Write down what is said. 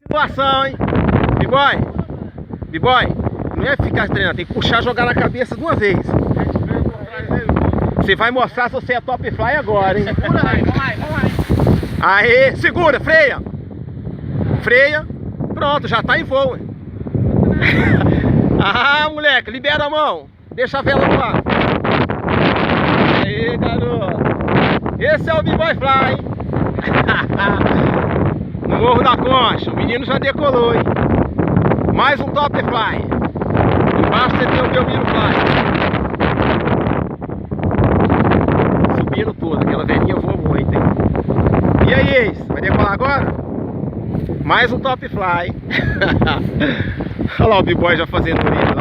Situação, hein? B-boy, não é ficar treinando, tem que puxar e jogar na cabeça de uma vez. Você vai mostrar se você é top fly agora, hein? Segura aí, vamos lá. Aê, segura, freia. Freia. Pronto, já tá em voo, hein? Ah, moleque, libera a mão. Deixa a vela no ar. Aê, garoto. Esse é o B-Boy Fly, hein? No Morro da Concha, o menino já decolou, hein? Mais um top fly. Embaixo você tem o Belmiro Fly. Subindo tudo, aquela velhinha voa muito, hein? E aí, ex? Vai decolar agora? Mais um top fly. Olha lá o B-Boy já fazendo bonito.